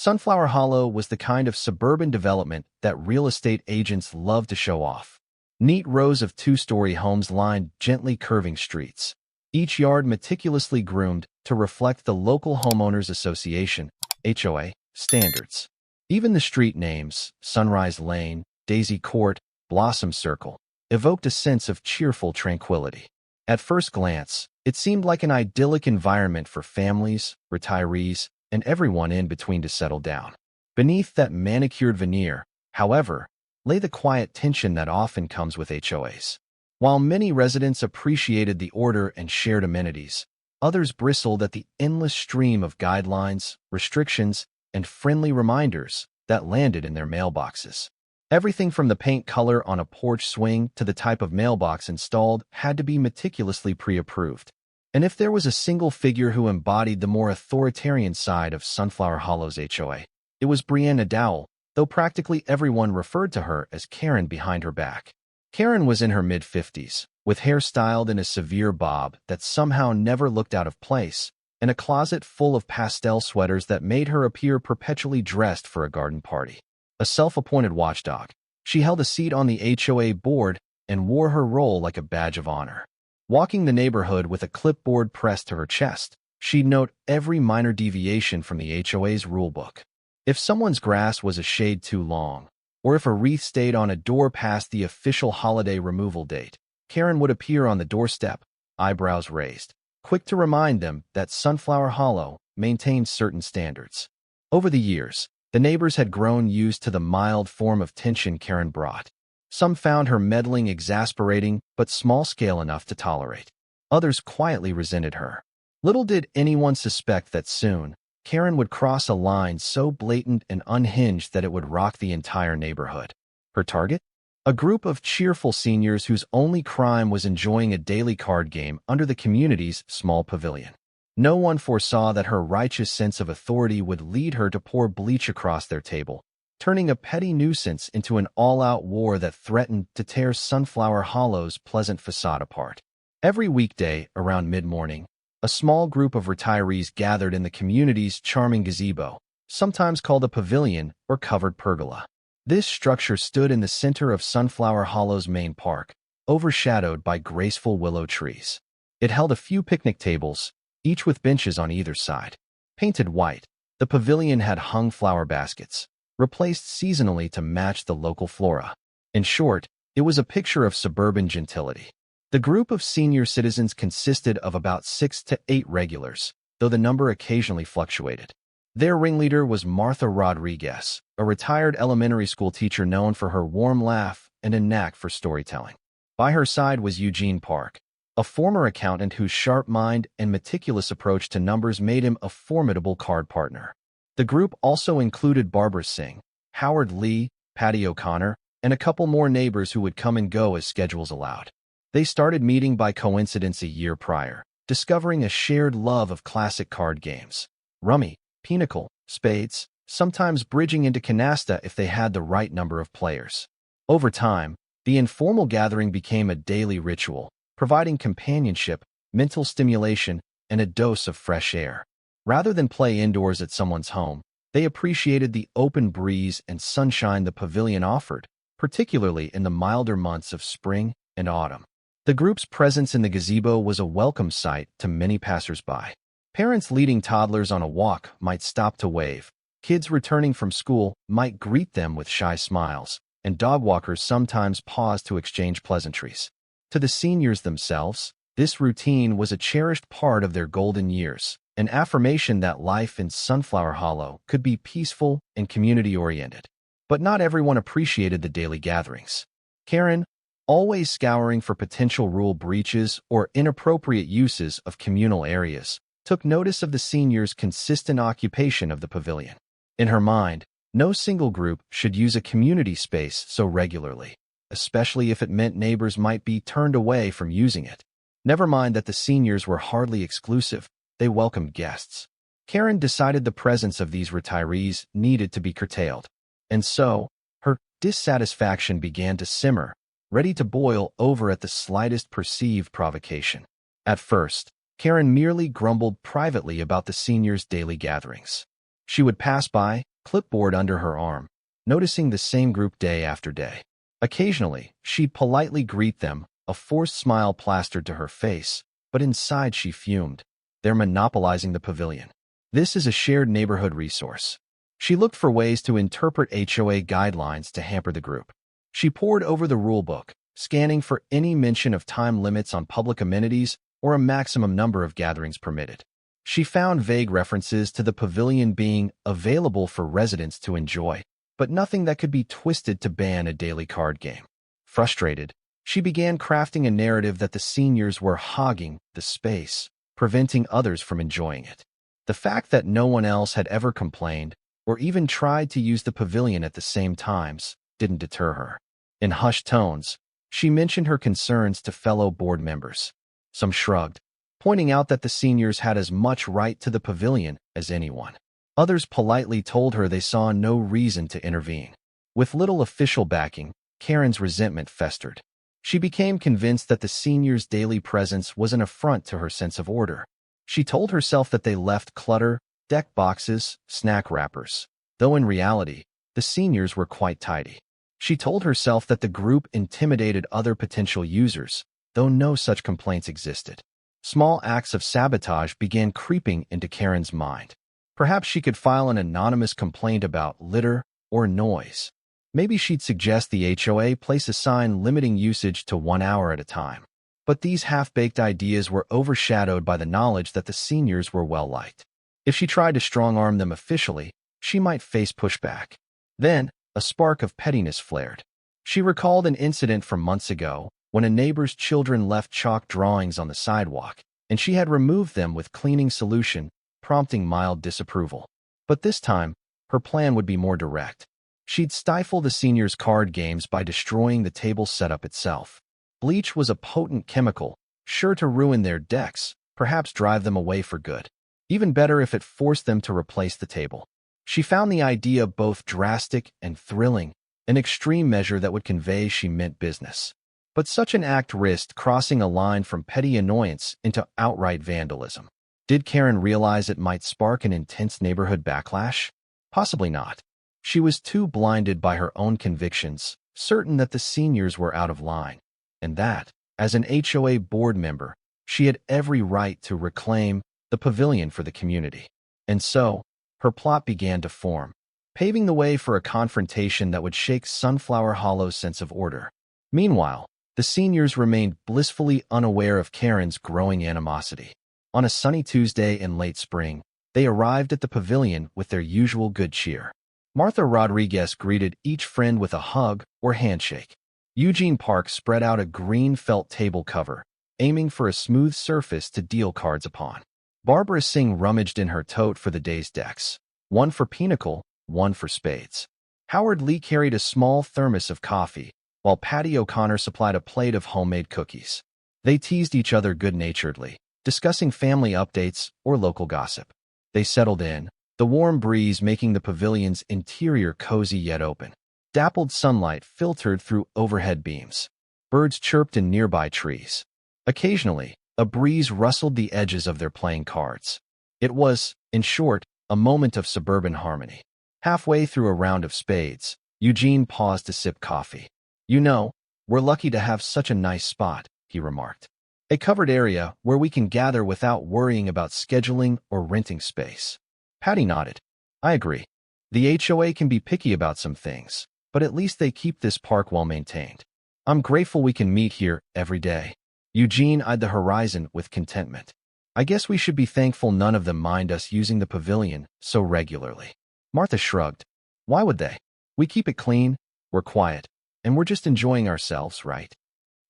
Sunflower Hollow was the kind of suburban development that real estate agents love to show off. Neat rows of two-story homes lined gently curving streets, each yard meticulously groomed to reflect the local homeowners association (HOA) standards. Even the street names, Sunrise Lane, Daisy Court, Blossom Circle, evoked a sense of cheerful tranquility. At first glance, it seemed like an idyllic environment for families, retirees, and everyone in between to settle down. Beneath that manicured veneer, however, lay the quiet tension that often comes with HOAs. While many residents appreciated the order and shared amenities, others bristled at the endless stream of guidelines, restrictions, and friendly reminders that landed in their mailboxes. Everything from the paint color on a porch swing to the type of mailbox installed had to be meticulously pre-approved. And if there was a single figure who embodied the more authoritarian side of Sunflower Hollow's HOA, it was Brianna Dowell, though practically everyone referred to her as Karen behind her back. Karen was in her mid-50s, with hair styled in a severe bob that somehow never looked out of place, and a closet full of pastel sweaters that made her appear perpetually dressed for a garden party. A self-appointed watchdog, she held a seat on the HOA board and wore her role like a badge of honor. Walking the neighborhood with a clipboard pressed to her chest, she'd note every minor deviation from the HOA's rulebook. If someone's grass was a shade too long, or if a wreath stayed on a door past the official holiday removal date, Karen would appear on the doorstep, eyebrows raised, quick to remind them that Sunflower Hollow maintained certain standards. Over the years, the neighbors had grown used to the mild form of tension Karen brought. Some found her meddling exasperating but small-scale enough to tolerate. Others quietly resented her. Little did anyone suspect that soon, Karen would cross a line so blatant and unhinged that it would rock the entire neighborhood. Her target? A group of cheerful seniors whose only crime was enjoying a daily card game under the community's small pavilion. No one foresaw that her righteous sense of authority would lead her to pour bleach across their table, turning a petty nuisance into an all-out war that threatened to tear Sunflower Hollow's pleasant facade apart. Every weekday, around mid-morning, a small group of retirees gathered in the community's charming gazebo, sometimes called a pavilion or covered pergola. This structure stood in the center of Sunflower Hollow's main park, overshadowed by graceful willow trees. It held a few picnic tables, each with benches on either side. Painted white, the pavilion had hung flower baskets, replaced seasonally to match the local flora. In short, it was a picture of suburban gentility. The group of senior citizens consisted of about 6 to 8 regulars, though the number occasionally fluctuated. Their ringleader was Martha Rodriguez, a retired elementary school teacher known for her warm laugh and a knack for storytelling. By her side was Eugene Park, a former accountant whose sharp mind and meticulous approach to numbers made him a formidable card partner. The group also included Barbara Singh, Howard Lee, Patty O'Connor, and a couple more neighbors who would come and go as schedules allowed. They started meeting by coincidence a year prior, discovering a shared love of classic card games. Rummy, pinochle, spades, sometimes bridging into canasta if they had the right number of players. Over time, the informal gathering became a daily ritual, providing companionship, mental stimulation, and a dose of fresh air. Rather than play indoors at someone's home, they appreciated the open breeze and sunshine the pavilion offered, particularly in the milder months of spring and autumn. The group's presence in the gazebo was a welcome sight to many passers-by. Parents leading toddlers on a walk might stop to wave, kids returning from school might greet them with shy smiles, and dog walkers sometimes paused to exchange pleasantries. To the seniors themselves, this routine was a cherished part of their golden years, an affirmation that life in Sunflower Hollow could be peaceful and community-oriented. But not everyone appreciated the daily gatherings. Karen, always scouring for potential rule breaches or inappropriate uses of communal areas, took notice of the seniors' consistent occupation of the pavilion. In her mind, no single group should use a community space so regularly, especially if it meant neighbors might be turned away from using it. Never mind that the seniors were hardly exclusive, they welcomed guests. Karen decided the presence of these retirees needed to be curtailed. And so, her dissatisfaction began to simmer, ready to boil over at the slightest perceived provocation. At first, Karen merely grumbled privately about the seniors' daily gatherings. She would pass by, clipboard under her arm, noticing the same group day after day. Occasionally, she'd politely greet them, a forced smile plastered to her face, but inside she fumed. They're monopolizing the pavilion. This is a shared neighborhood resource. She looked for ways to interpret HOA guidelines to hamper the group. She pored over the rulebook, scanning for any mention of time limits on public amenities or a maximum number of gatherings permitted. She found vague references to the pavilion being available for residents to enjoy, but nothing that could be twisted to ban a daily card game. Frustrated, she began crafting a narrative that the seniors were hogging the space, preventing others from enjoying it. The fact that no one else had ever complained or even tried to use the pavilion at the same times didn't deter her. In hushed tones, she mentioned her concerns to fellow board members. Some shrugged, pointing out that the seniors had as much right to the pavilion as anyone. Others politely told her they saw no reason to intervene. With little official backing, Karen's resentment festered. She became convinced that the seniors' daily presence was an affront to her sense of order. She told herself that they left clutter, deck boxes, snack wrappers, though in reality, the seniors were quite tidy. She told herself that the group intimidated other potential users, though no such complaints existed. Small acts of sabotage began creeping into Karen's mind. Perhaps she could file an anonymous complaint about litter or noise. Maybe she'd suggest the HOA place a sign limiting usage to 1 hour at a time. But these half-baked ideas were overshadowed by the knowledge that the seniors were well-liked. If she tried to strong-arm them officially, she might face pushback. Then, a spark of pettiness flared. She recalled an incident from months ago when a neighbor's children left chalk drawings on the sidewalk, and she had removed them with cleaning solution, prompting mild disapproval. But this time, her plan would be more direct. She'd stifle the seniors' card games by destroying the table setup itself. Bleach was a potent chemical, sure to ruin their decks, perhaps drive them away for good. Even better if it forced them to replace the table. She found the idea both drastic and thrilling, an extreme measure that would convey she meant business. But such an act risked crossing a line from petty annoyance into outright vandalism. Did Karen realize it might spark an intense neighborhood backlash? Possibly not. She was too blinded by her own convictions, certain that the seniors were out of line, and that, as an HOA board member, she had every right to reclaim the pavilion for the community. And so, her plot began to form, paving the way for a confrontation that would shake Sunflower Hollow's sense of order. Meanwhile, the seniors remained blissfully unaware of Karen's growing animosity. On a sunny Tuesday in late spring, they arrived at the pavilion with their usual good cheer. Martha Rodriguez greeted each friend with a hug or handshake. Eugene Park spread out a green felt table cover, aiming for a smooth surface to deal cards upon. Barbara Singh rummaged in her tote for the day's decks, one for pinochle, one for spades. Howard Lee carried a small thermos of coffee, while Patty O'Connor supplied a plate of homemade cookies. They teased each other good-naturedly, discussing family updates or local gossip. They settled in, the warm breeze making the pavilion's interior cozy yet open. Dappled sunlight filtered through overhead beams. Birds chirped in nearby trees. Occasionally, a breeze rustled the edges of their playing cards. It was, in short, a moment of suburban harmony. Halfway through a round of spades, Eugene paused to sip coffee. "You know, we're lucky to have such a nice spot," he remarked. "A covered area where we can gather without worrying about scheduling or renting space." Patty nodded. "I agree. The HOA can be picky about some things, but at least they keep this park well maintained. I'm grateful we can meet here every day." Eugene eyed the horizon with contentment. "I guess we should be thankful none of them mind us using the pavilion so regularly." Martha shrugged. "Why would they? We keep it clean, we're quiet, and we're just enjoying ourselves, right?"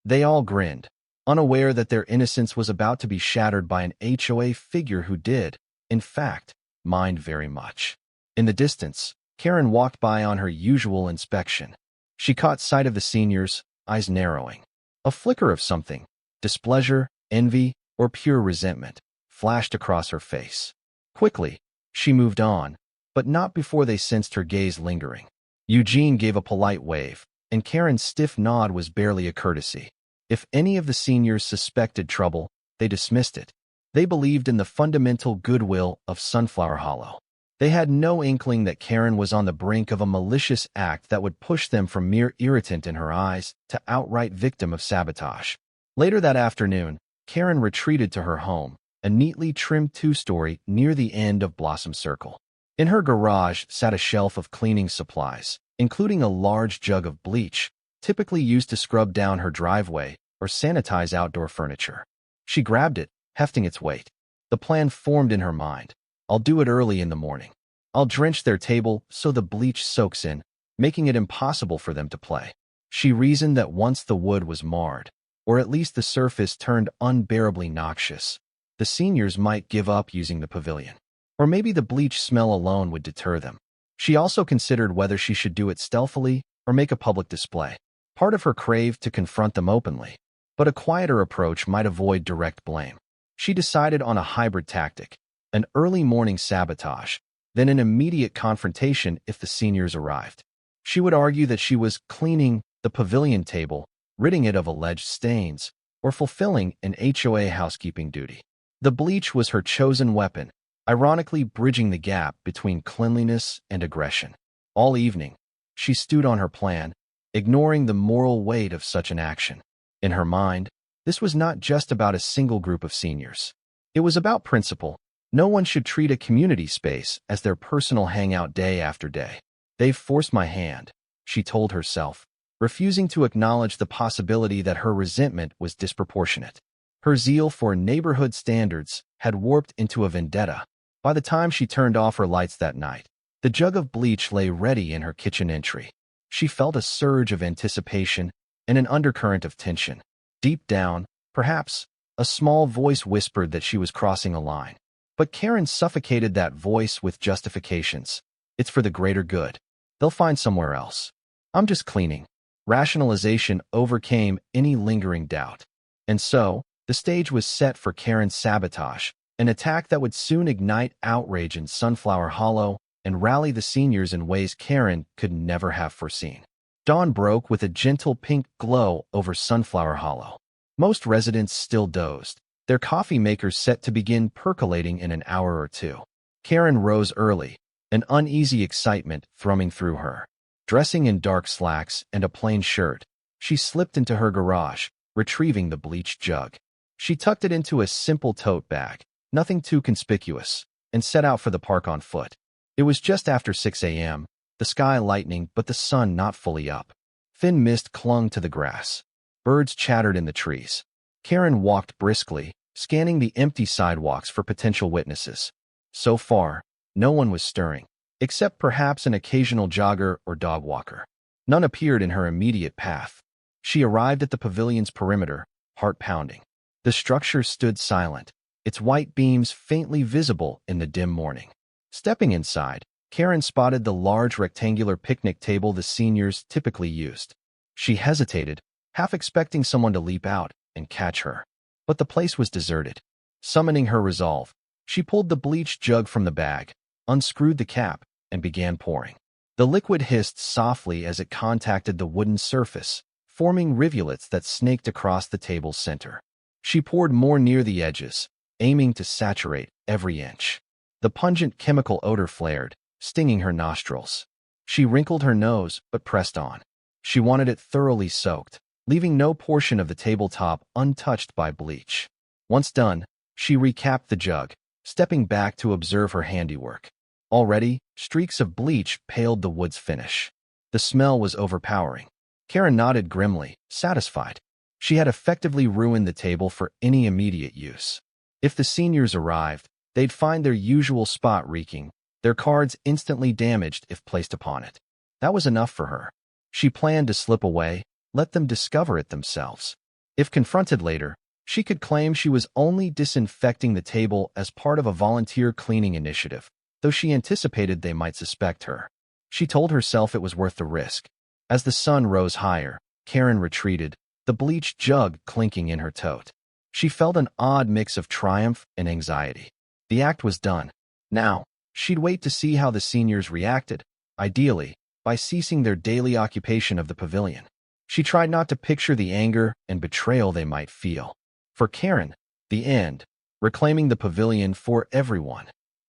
They all grinned, unaware that their innocence was about to be shattered by an HOA figure who did, in fact, mind very much. In the distance, Karen walked by on her usual inspection. She caught sight of the seniors, eyes narrowing. A flicker of something, displeasure, envy, or pure resentment, flashed across her face. Quickly, she moved on, but not before they sensed her gaze lingering. Eugene gave a polite wave, and Karen's stiff nod was barely a courtesy. If any of the seniors suspected trouble, they dismissed it. They believed in the fundamental goodwill of Sunflower Hollow. They had no inkling that Karen was on the brink of a malicious act that would push them from mere irritant in her eyes to outright victim of sabotage. Later that afternoon, Karen retreated to her home, a neatly trimmed two-story near the end of Blossom Circle. In her garage sat a shelf of cleaning supplies, including a large jug of bleach, typically used to scrub down her driveway or sanitize outdoor furniture. She grabbed it, hefting its weight. The plan formed in her mind. I'll do it early in the morning. I'll drench their table so the bleach soaks in, making it impossible for them to play. She reasoned that once the wood was marred, or at least the surface turned unbearably noxious, the seniors might give up using the pavilion. Or maybe the bleach smell alone would deter them. She also considered whether she should do it stealthily or make a public display. Part of her craved to confront them openly, but a quieter approach might avoid direct blame. She decided on a hybrid tactic, an early morning sabotage, then an immediate confrontation if the seniors arrived. She would argue that she was cleaning the pavilion table, ridding it of alleged stains, or fulfilling an HOA housekeeping duty. The bleach was her chosen weapon, ironically bridging the gap between cleanliness and aggression. All evening, she stewed on her plan, ignoring the moral weight of such an action. In her mind, this was not just about a single group of seniors. It was about principle. No one should treat a community space as their personal hangout day after day. They've forced my hand, she told herself, refusing to acknowledge the possibility that her resentment was disproportionate. Her zeal for neighborhood standards had warped into a vendetta. By the time she turned off her lights that night, the jug of bleach lay ready in her kitchen entry. She felt a surge of anticipation and an undercurrent of tension. Deep down, perhaps, a small voice whispered that she was crossing a line. But Karen suffocated that voice with justifications. It's for the greater good. They'll find somewhere else. I'm just cleaning. Rationalization overcame any lingering doubt. And so, the stage was set for Karen's sabotage, an attack that would soon ignite outrage in Sunflower Hollow and rally the seniors in ways Karen could never have foreseen. Dawn broke with a gentle pink glow over Sunflower Hollow. Most residents still dozed, their coffee makers set to begin percolating in an hour or two. Karen rose early, an uneasy excitement thrumming through her. Dressing in dark slacks and a plain shirt, she slipped into her garage, retrieving the bleach jug. She tucked it into a simple tote bag, nothing too conspicuous, and set out for the park on foot. It was just after 6 a.m., the sky lightening but the sun not fully up. Thin mist clung to the grass. Birds chattered in the trees. Karen walked briskly, scanning the empty sidewalks for potential witnesses. So far, no one was stirring, except perhaps an occasional jogger or dog walker. None appeared in her immediate path. She arrived at the pavilion's perimeter, heart pounding. The structure stood silent, its white beams faintly visible in the dim morning. Stepping inside, Karen spotted the large rectangular picnic table the seniors typically used. She hesitated, half expecting someone to leap out and catch her. But the place was deserted. Summoning her resolve, she pulled the bleach jug from the bag, unscrewed the cap, and began pouring. The liquid hissed softly as it contacted the wooden surface, forming rivulets that snaked across the table's center. She poured more near the edges, aiming to saturate every inch. The pungent chemical odor flared, stinging her nostrils. She wrinkled her nose but pressed on. She wanted it thoroughly soaked, leaving no portion of the tabletop untouched by bleach. Once done, she recapped the jug, stepping back to observe her handiwork. Already, streaks of bleach paled the wood's finish. The smell was overpowering. Karen nodded grimly, satisfied. She had effectively ruined the table for any immediate use. If the seniors arrived, they'd find their usual spot reeking, their cards instantly damaged if placed upon it. That was enough for her. She planned to slip away, let them discover it themselves. If confronted later, she could claim she was only disinfecting the table as part of a volunteer cleaning initiative, though she anticipated they might suspect her. She told herself it was worth the risk. As the sun rose higher, Karen retreated, the bleach jug clinking in her tote. She felt an odd mix of triumph and anxiety. The act was done. Now, she'd wait to see how the seniors reacted, ideally, by ceasing their daily occupation of the pavilion. She tried not to picture the anger and betrayal they might feel. For Karen, the end, reclaiming the pavilion for everyone,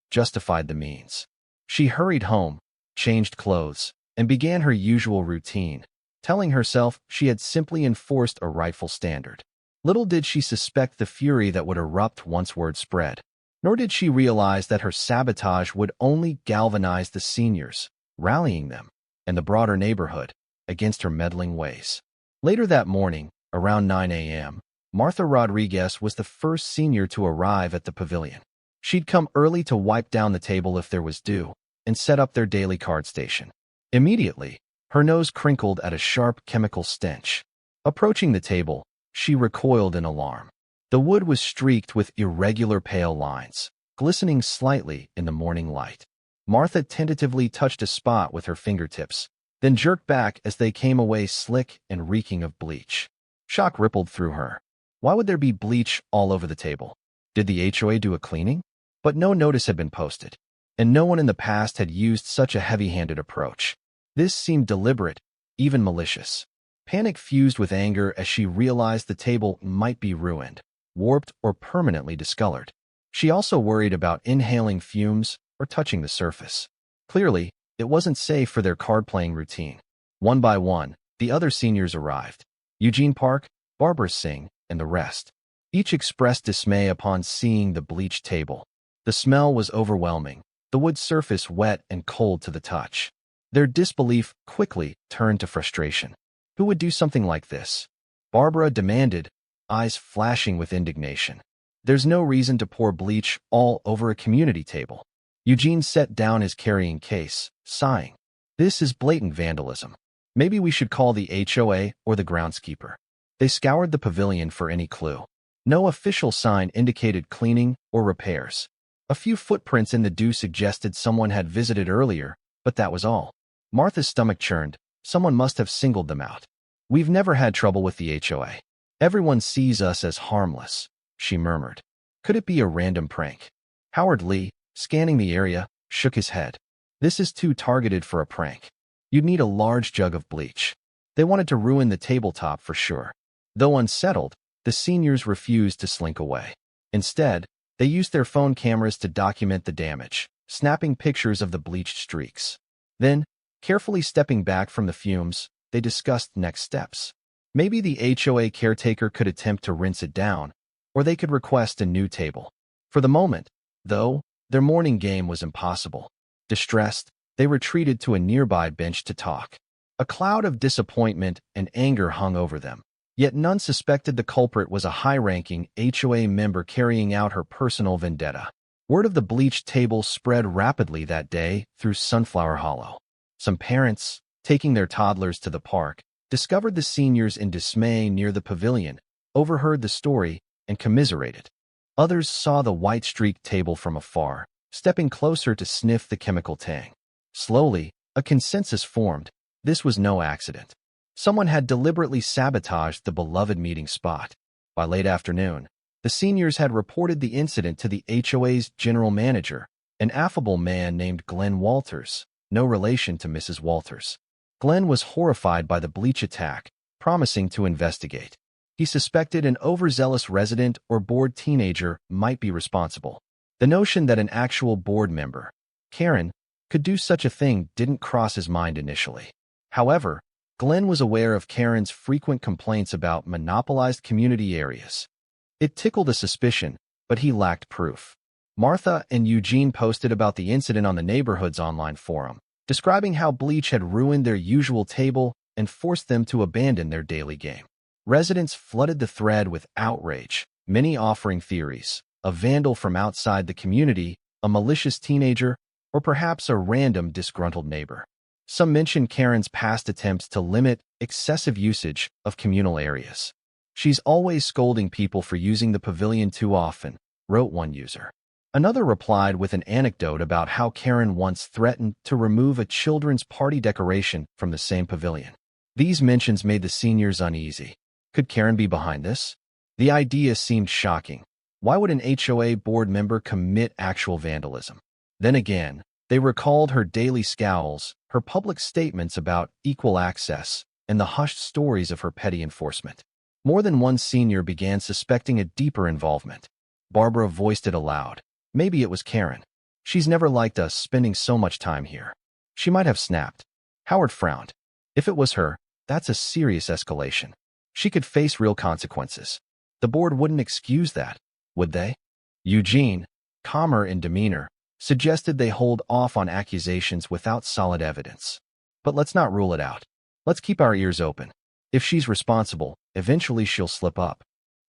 justified the means. She hurried home, changed clothes, and began her usual routine, telling herself she had simply enforced a rightful standard. Little did she suspect the fury that would erupt once word spread. Nor did she realize that her sabotage would only galvanize the seniors, rallying them, and the broader neighborhood, against her meddling ways. Later that morning, around 9 a.m., Martha Rodriguez was the first senior to arrive at the pavilion. She'd come early to wipe down the table if there was dew, and set up their daily card station. Immediately, her nose crinkled at a sharp chemical stench. Approaching the table, she recoiled in alarm. The wood was streaked with irregular pale lines, glistening slightly in the morning light. Martha tentatively touched a spot with her fingertips, then jerked back as they came away slick and reeking of bleach. Shock rippled through her. Why would there be bleach all over the table? Did the HOA do a cleaning? But no notice had been posted, and no one in the past had used such a heavy-handed approach. This seemed deliberate, even malicious. Panic fused with anger as she realized the table might be ruined, warped, or permanently discolored. She also worried about inhaling fumes or touching the surface. Clearly, it wasn't safe for their card-playing routine. One by one, the other seniors arrived. Eugene Park, Barbara Singh, and the rest. Each expressed dismay upon seeing the bleached table. The smell was overwhelming, the wood surface wet and cold to the touch. Their disbelief quickly turned to frustration. Who would do something like this? Barbara demanded, eyes flashing with indignation. There's no reason to pour bleach all over a community table. Eugene set down his carrying case, sighing. This is blatant vandalism. Maybe we should call the HOA or the groundskeeper. They scoured the pavilion for any clue. No official sign indicated cleaning or repairs. A few footprints in the dew suggested someone had visited earlier, but that was all. Martha's stomach churned. Someone must have singled them out. We've never had trouble with the HOA. Everyone sees us as harmless, she murmured. Could it be a random prank? Howard Lee, scanning the area, shook his head. This is too targeted for a prank. You'd need a large jug of bleach. They wanted to ruin the tabletop for sure. Though unsettled, the seniors refused to slink away. Instead, they used their phone cameras to document the damage, snapping pictures of the bleached streaks. Then, carefully stepping back from the fumes, they discussed next steps. Maybe the HOA caretaker could attempt to rinse it down, or they could request a new table. For the moment, though, their morning game was impossible. Distressed, they retreated to a nearby bench to talk. A cloud of disappointment and anger hung over them, yet none suspected the culprit was a high-ranking HOA member carrying out her personal vendetta. Word of the bleached table spread rapidly that day through Sunflower Hollow. Some parents, taking their toddlers to the park, discovered the seniors in dismay near the pavilion, overheard the story, and commiserated. Others saw the white-streaked table from afar, stepping closer to sniff the chemical tang. Slowly, a consensus formed. This was no accident. Someone had deliberately sabotaged the beloved meeting spot. By late afternoon, the seniors had reported the incident to the HOA's general manager, an affable man named Glenn Walters, no relation to Mrs. Walters. Glenn was horrified by the bleach attack, promising to investigate. He suspected an overzealous resident or bored teenager might be responsible. The notion that an actual board member, Karen, could do such a thing didn't cross his mind initially. However, Glenn was aware of Karen's frequent complaints about monopolized community areas. It tickled a suspicion, but he lacked proof. Martha and Eugene posted about the incident on the neighborhood's online forum, describing how bleach had ruined their usual table and forced them to abandon their daily game. Residents flooded the thread with outrage, many offering theories: a vandal from outside the community, a malicious teenager, or perhaps a random disgruntled neighbor. Some mentioned Karen's past attempts to limit excessive usage of communal areas. She's always scolding people for using the pavilion too often, wrote one user. Another replied with an anecdote about how Karen once threatened to remove a children's party decoration from the same pavilion. These mentions made the seniors uneasy. Could Karen be behind this? The idea seemed shocking. Why would an HOA board member commit actual vandalism? Then again, they recalled her daily scowls, her public statements about equal access, and the hushed stories of her petty enforcement. More than one senior began suspecting a deeper involvement. Barbara voiced it aloud. Maybe it was Karen. She's never liked us spending so much time here. She might have snapped. Howard frowned. If it was her, that's a serious escalation. She could face real consequences. The board wouldn't excuse that, would they? Eugene, calmer in demeanor, suggested they hold off on accusations without solid evidence. But let's not rule it out. Let's keep our ears open. If she's responsible, eventually she'll slip up.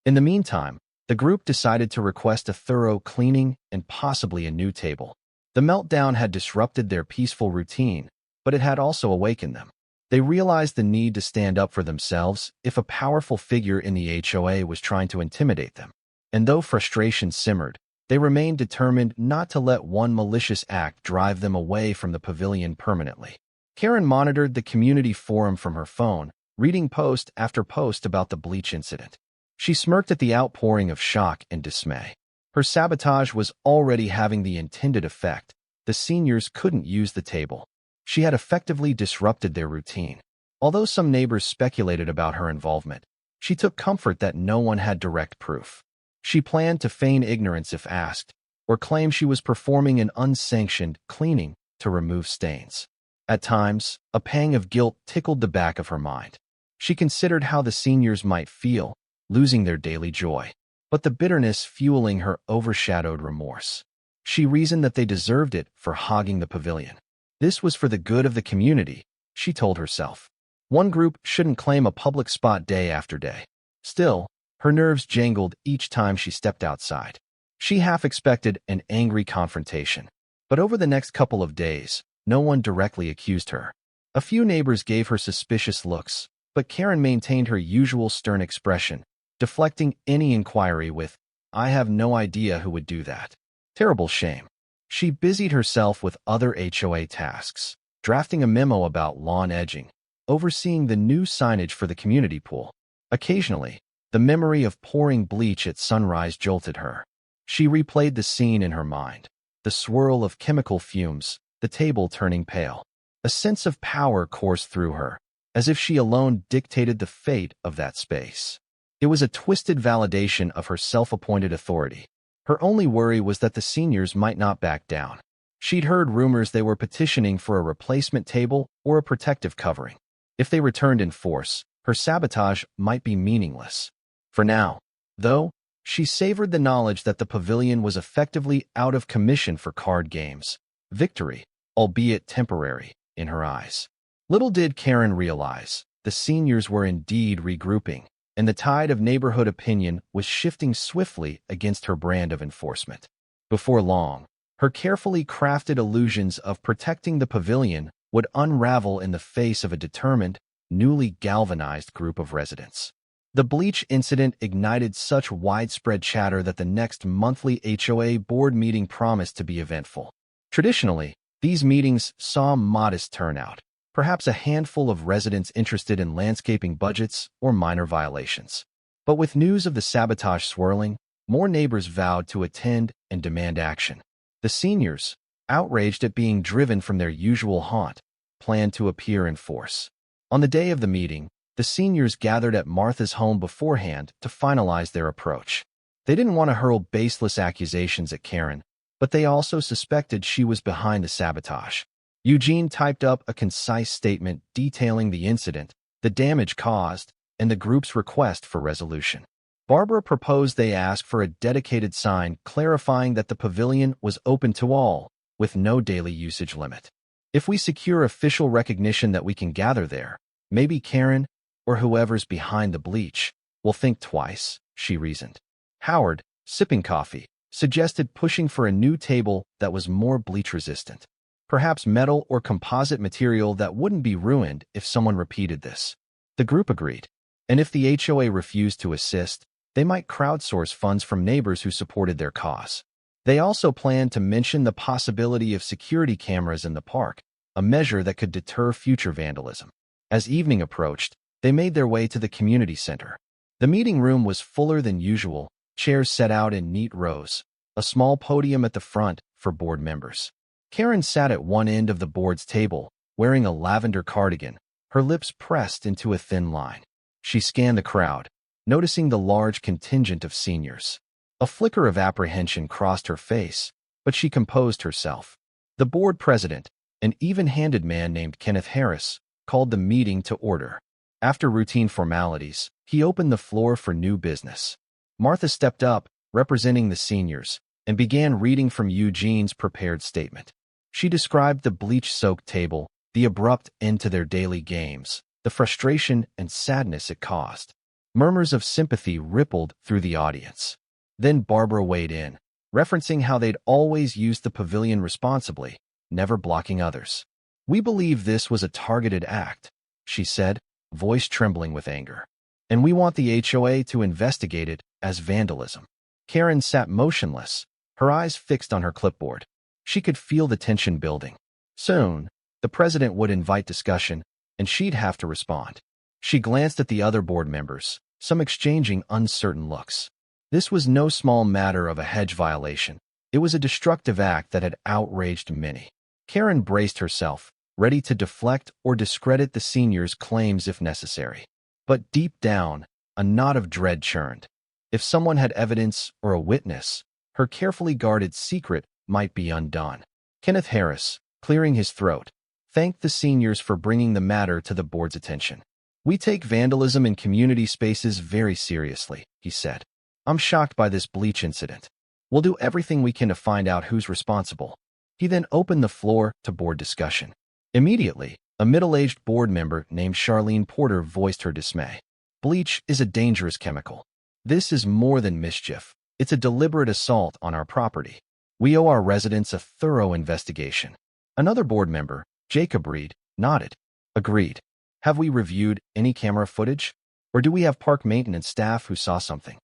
In the meantime, the group decided to request a thorough cleaning and possibly a new table. The meltdown had disrupted their peaceful routine, but it had also awakened them. They realized the need to stand up for themselves if a powerful figure in the HOA was trying to intimidate them. And though frustration simmered, they remained determined not to let one malicious act drive them away from the pavilion permanently. Karen monitored the community forum from her phone, reading post after post about the Bleach incident. She smirked at the outpouring of shock and dismay. Her sabotage was already having the intended effect. The seniors couldn't use the table. She had effectively disrupted their routine. Although some neighbors speculated about her involvement, she took comfort that no one had direct proof. She planned to feign ignorance if asked, or claim she was performing an unsanctioned cleaning to remove stains. At times, a pang of guilt tickled the back of her mind. She considered how the seniors might feel, losing their daily joy. But the bitterness fueling her overshadowed remorse. She reasoned that they deserved it for hogging the pavilion. This was for the good of the community, she told herself. One group shouldn't claim a public spot day after day. Still, her nerves jangled each time she stepped outside. She half expected an angry confrontation. But over the next couple of days, no one directly accused her. A few neighbors gave her suspicious looks, but Karen maintained her usual stern expression, deflecting any inquiry with, "I have no idea who would do that." Terrible shame. She busied herself with other HOA tasks, drafting a memo about lawn edging, overseeing the new signage for the community pool. Occasionally, the memory of pouring bleach at sunrise jolted her. She replayed the scene in her mind, the swirl of chemical fumes, the table turning pale. A sense of power coursed through her, as if she alone dictated the fate of that space. It was a twisted validation of her self-appointed authority. Her only worry was that the seniors might not back down. She'd heard rumors they were petitioning for a replacement table or a protective covering. If they returned in force, her sabotage might be meaningless. For now, though, she savored the knowledge that the pavilion was effectively out of commission for card games. Victory, albeit temporary, in her eyes. Little did Karen realize, the seniors were indeed regrouping, and the tide of neighborhood opinion was shifting swiftly against her brand of enforcement. Before long, her carefully crafted illusions of protecting the pavilion would unravel in the face of a determined, newly galvanized group of residents. The Bleach incident ignited such widespread chatter that the next monthly HOA board meeting promised to be eventful. Traditionally, these meetings saw modest turnout, perhaps a handful of residents interested in landscaping budgets or minor violations. But with news of the sabotage swirling, more neighbors vowed to attend and demand action. The seniors, outraged at being driven from their usual haunt, planned to appear in force. On the day of the meeting, the seniors gathered at Martha's home beforehand to finalize their approach. They didn't want to hurl baseless accusations at Karen, but they also suspected she was behind the sabotage. Eugene typed up a concise statement detailing the incident, the damage caused, and the group's request for resolution. Barbara proposed they ask for a dedicated sign clarifying that the pavilion was open to all, with no daily usage limit. If we secure official recognition that we can gather there, maybe Karen, or whoever's behind the bleach, will think twice, she reasoned. Howard, sipping coffee, suggested pushing for a new table that was more bleach-resistant. Perhaps metal or composite material that wouldn't be ruined if someone repeated this. The group agreed, and if the HOA refused to assist, they might crowdsource funds from neighbors who supported their cause. They also planned to mention the possibility of security cameras in the park, a measure that could deter future vandalism. As evening approached, they made their way to the community center. The meeting room was fuller than usual, chairs set out in neat rows, a small podium at the front for board members. Karen sat at one end of the board's table, wearing a lavender cardigan, her lips pressed into a thin line. She scanned the crowd, noticing the large contingent of seniors. A flicker of apprehension crossed her face, but she composed herself. The board president, an even-handed man named Kenneth Harris, called the meeting to order. After routine formalities, he opened the floor for new business. Martha stepped up, representing the seniors, and began reading from Eugene's prepared statement. She described the bleach-soaked table, the abrupt end to their daily games, the frustration and sadness it caused. Murmurs of sympathy rippled through the audience. Then Barbara weighed in, referencing how they'd always used the pavilion responsibly, never blocking others. "We believe this was a targeted act," she said, voice trembling with anger. "And we want the HOA to investigate it as vandalism." Karen sat motionless, her eyes fixed on her clipboard. She could feel the tension building. Soon, the president would invite discussion, and she'd have to respond. She glanced at the other board members, some exchanging uncertain looks. This was no small matter of a hedge violation. It was a destructive act that had outraged many. Karen braced herself, ready to deflect or discredit the seniors' claims if necessary. But deep down, a knot of dread churned. If someone had evidence or a witness, her carefully guarded secret might be undone. Kenneth Harris, clearing his throat, thanked the seniors for bringing the matter to the board's attention. "We take vandalism in community spaces very seriously," he said. "I'm shocked by this Bleach incident. We'll do everything we can to find out who's responsible." He then opened the floor to board discussion. Immediately, a middle-aged board member named Charlene Porter voiced her dismay. "Bleach is a dangerous chemical. This is more than mischief. It's a deliberate assault on our property. We owe our residents a thorough investigation." Another board member, Jacob Reed, nodded. "Agreed. Have we reviewed any camera footage? Or do we have park maintenance staff who saw something?"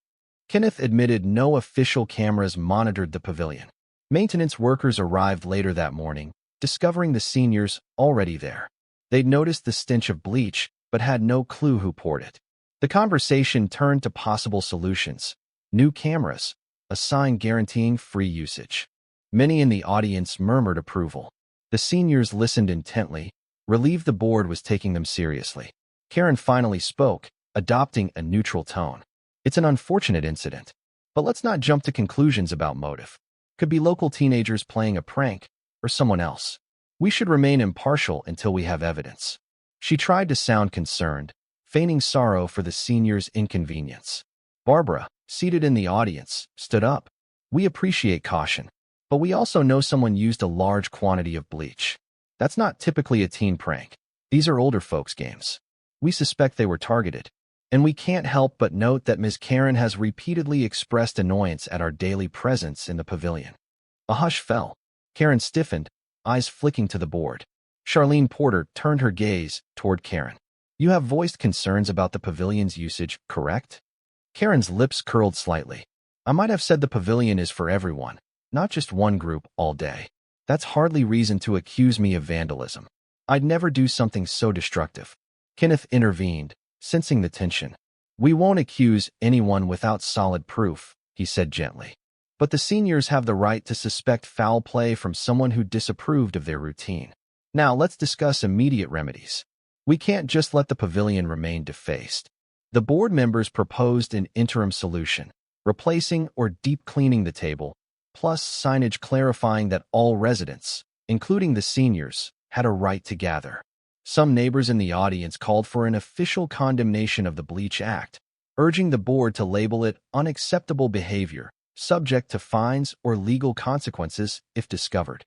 Kenneth admitted no official cameras monitored the pavilion. Maintenance workers arrived later that morning, discovering the seniors already there. They'd noticed the stench of bleach, but had no clue who poured it. The conversation turned to possible solutions. New cameras, a sign guaranteeing free usage. Many in the audience murmured approval. The seniors listened intently, relieved the board was taking them seriously. Karen finally spoke, adopting a neutral tone. "It's an unfortunate incident, but let's not jump to conclusions about motive. Could be local teenagers playing a prank, or someone else. We should remain impartial until we have evidence." She tried to sound concerned, feigning sorrow for the seniors' inconvenience. Barbara, seated in the audience, stood up. "We appreciate caution, but we also know someone used a large quantity of bleach. That's not typically a teen prank. These are older folks' games. We suspect they were targeted. And we can't help but note that Ms. Karen has repeatedly expressed annoyance at our daily presence in the pavilion." A hush fell. Karen stiffened, eyes flicking to the board. Charlene Porter turned her gaze toward Karen. "You have voiced concerns about the pavilion's usage, correct?" Karen's lips curled slightly. "I might have said the pavilion is for everyone, not just one group all day. That's hardly reason to accuse me of vandalism. I'd never do something so destructive." Kenneth intervened, sensing the tension. "We won't accuse anyone without solid proof," he said gently. "But the seniors have the right to suspect foul play from someone who disapproved of their routine. Now let's discuss immediate remedies. We can't just let the pavilion remain defaced." The board members proposed an interim solution, replacing or deep cleaning the table, plus signage clarifying that all residents, including the seniors, had a right to gather. Some neighbors in the audience called for an official condemnation of the Bleach Act, urging the board to label it unacceptable behavior, subject to fines or legal consequences if discovered.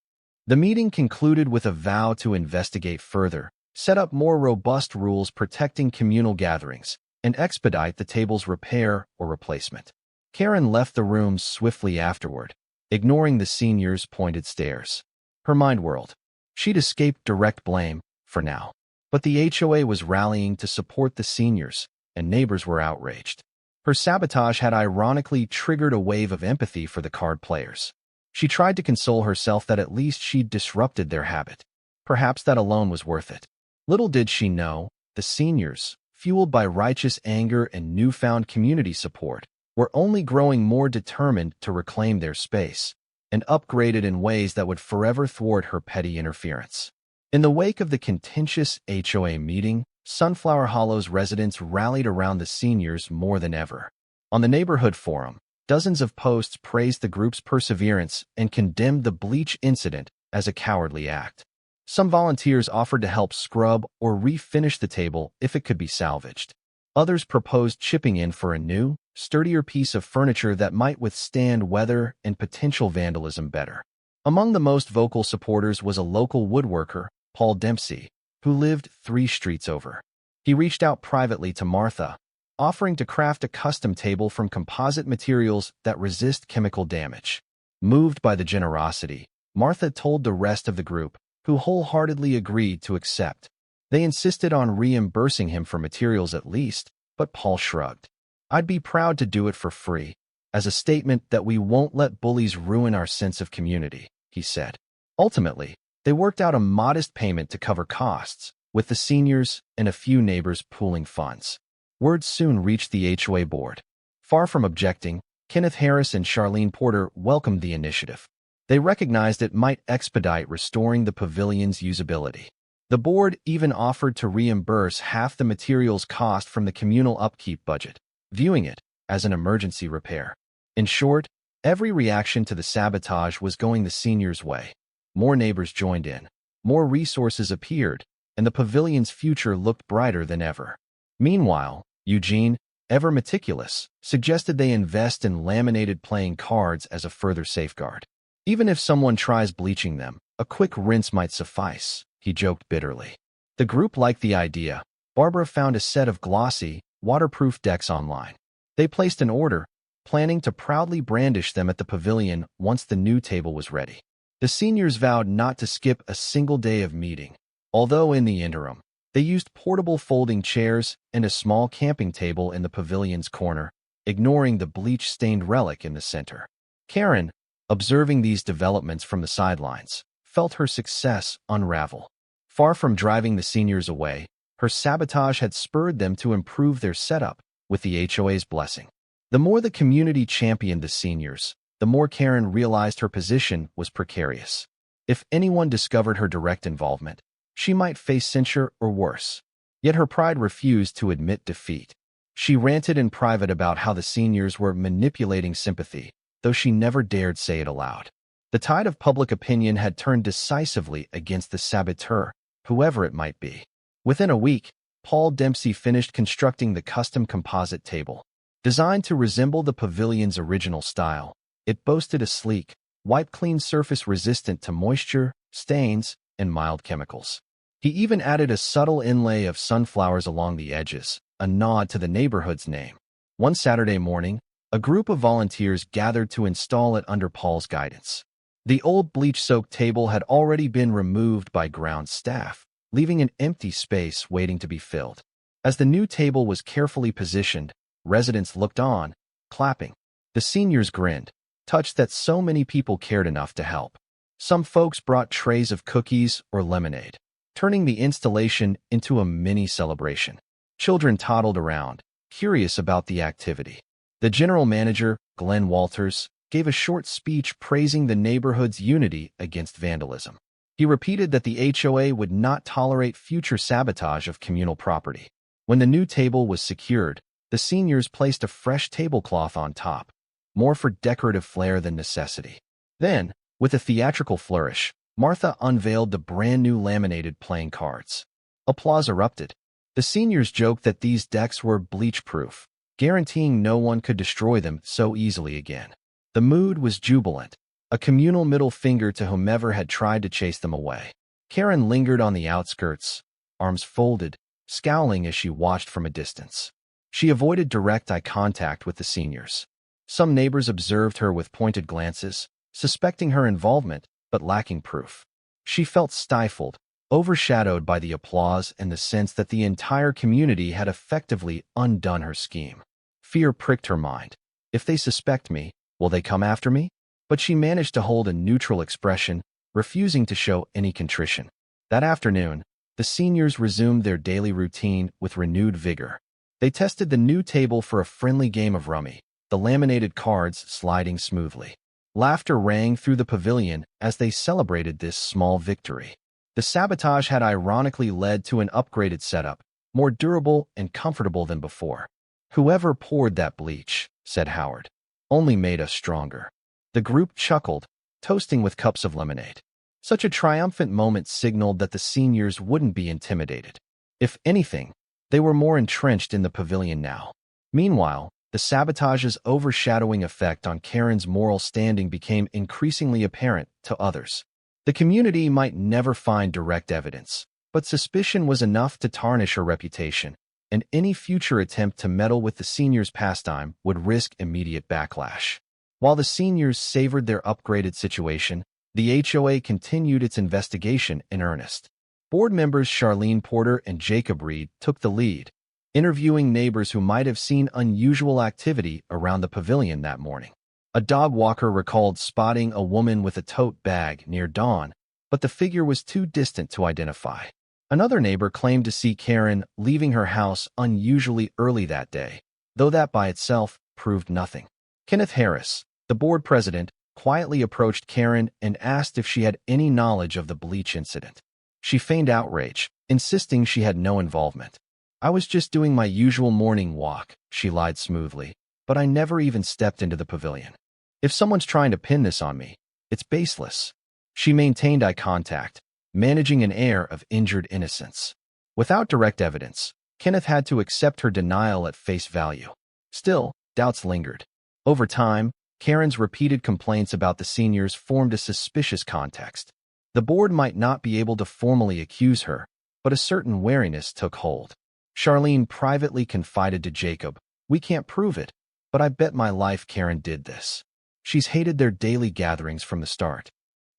The meeting concluded with a vow to investigate further, set up more robust rules protecting communal gatherings, and expedite the table's repair or replacement. Karen left the room swiftly afterward, ignoring the seniors' pointed stares. Her mind whirled. She'd escaped direct blame, for now. But the HOA was rallying to support the seniors, and neighbors were outraged. Her sabotage had ironically triggered a wave of empathy for the card players. She tried to console herself that at least she'd disrupted their habit. Perhaps that alone was worth it. Little did she know, the seniors, fueled by righteous anger and newfound community support, were only growing more determined to reclaim their space, and upgraded in ways that would forever thwart her petty interference. In the wake of the contentious HOA meeting, Sunflower Hollow's residents rallied around the seniors more than ever. On the neighborhood forum, Dozens of posts praised the group's perseverance and condemned the Bleach incident as a cowardly act. Some volunteers offered to help scrub or refinish the table if it could be salvaged. Others proposed chipping in for a new, sturdier piece of furniture that might withstand weather and potential vandalism better. Among the most vocal supporters was a local woodworker, Paul Dempsey, who lived 3 streets over. He reached out privately to Martha, offering to craft a custom table from composite materials that resist chemical damage. Moved by the generosity, Martha told the rest of the group, who wholeheartedly agreed to accept. They insisted on reimbursing him for materials at least, but Paul shrugged. "I'd be proud to do it for free, as a statement that we won't let bullies ruin our sense of community," he said. Ultimately, they worked out a modest payment to cover costs, with the seniors and a few neighbors pooling funds. Word soon reached the HOA board. Far from objecting, Kenneth Harris and Charlene Porter welcomed the initiative. They recognized it might expedite restoring the pavilion's usability. The board even offered to reimburse half the materials cost from the communal upkeep budget, viewing it as an emergency repair. In short, every reaction to the sabotage was going the seniors' way. More neighbors joined in, more resources appeared, and the pavilion's future looked brighter than ever. Meanwhile, Eugene, ever meticulous, suggested they invest in laminated playing cards as a further safeguard. "Even if someone tries bleaching them, a quick rinse might suffice," he joked bitterly. The group liked the idea. Barbara found a set of glossy, waterproof decks online. They placed an order, planning to proudly brandish them at the pavilion once the new table was ready. The seniors vowed not to skip a single day of meeting, although in the interim, they used portable folding chairs and a small camping table in the pavilion's corner, ignoring the bleach-stained relic in the center. Karen, observing these developments from the sidelines, felt her success unravel. Far from driving the seniors away, her sabotage had spurred them to improve their setup with the HOA's blessing. The more the community championed the seniors, the more Karen realized her position was precarious. If anyone discovered her direct involvement, she might face censure or worse. Yet her pride refused to admit defeat. She ranted in private about how the seniors were manipulating sympathy, though she never dared say it aloud. The tide of public opinion had turned decisively against the saboteur, whoever it might be. Within a week, Paul Dempsey finished constructing the custom composite table. Designed to resemble the pavilion's original style, it boasted a sleek, wipe-clean surface resistant to moisture, stains, and mild chemicals. He even added a subtle inlay of sunflowers along the edges, a nod to the neighborhood's name. One Saturday morning, a group of volunteers gathered to install it under Paul's guidance. The old bleach-soaked table had already been removed by ground staff, leaving an empty space waiting to be filled. As the new table was carefully positioned, residents looked on, clapping. The seniors grinned, touched that so many people cared enough to help. Some folks brought trays of cookies or lemonade, turning the installation into a mini celebration. Children toddled around, curious about the activity. The general manager, Glenn Walters, gave a short speech praising the neighborhood's unity against vandalism. He repeated that the HOA would not tolerate future sabotage of communal property. When the new table was secured, the seniors placed a fresh tablecloth on top, more for decorative flair than necessity. Then, with a theatrical flourish, Martha unveiled the brand-new laminated playing cards. Applause erupted. The seniors joked that these decks were bleach-proof, guaranteeing no one could destroy them so easily again. The mood was jubilant, a communal middle finger to whomever had tried to chase them away. Karen lingered on the outskirts, arms folded, scowling as she watched from a distance. She avoided direct eye contact with the seniors. Some neighbors observed her with pointed glances, suspecting her involvement, but lacking proof. She felt stifled, overshadowed by the applause and the sense that the entire community had effectively undone her scheme. Fear pricked her mind. If they suspect me, will they come after me? But she managed to hold a neutral expression, refusing to show any contrition. That afternoon, the seniors resumed their daily routine with renewed vigor. They tested the new table for a friendly game of rummy, the laminated cards sliding smoothly. Laughter rang through the pavilion as they celebrated this small victory. The sabotage had ironically led to an upgraded setup, more durable and comfortable than before. "Whoever poured that bleach," said Howard. only made us stronger. The group chuckled, toasting with cups of lemonade. Such a triumphant moment signaled that the seniors wouldn't be intimidated. If anything, they were more entrenched in the pavilion now. Meanwhile, the sabotage's overshadowing effect on Karen's moral standing became increasingly apparent to others. The community might never find direct evidence, but suspicion was enough to tarnish her reputation, and any future attempt to meddle with the seniors' pastime would risk immediate backlash. While the seniors savored their upgraded situation, the HOA continued its investigation in earnest. Board members Charlene Porter and Jacob Reed took the lead, interviewing neighbors who might have seen unusual activity around the pavilion that morning. A dog walker recalled spotting a woman with a tote bag near dawn, but the figure was too distant to identify. Another neighbor claimed to see Karen leaving her house unusually early that day, though that by itself proved nothing. Kenneth Harris, the board president, quietly approached Karen and asked if she had any knowledge of the Bleach incident. She feigned outrage, insisting she had no involvement. "I was just doing my usual morning walk," she lied smoothly, "but I never even stepped into the pavilion. If someone's trying to pin this on me, it's baseless." She maintained eye contact, managing an air of injured innocence. Without direct evidence, Kenneth had to accept her denial at face value. Still, doubts lingered. Over time, Karen's repeated complaints about the seniors formed a suspicious context. The board might not be able to formally accuse her, but a certain wariness took hold. Charlene privately confided to Jacob, "We can't prove it, but I bet my life Karen did this. She's hated their daily gatherings from the start."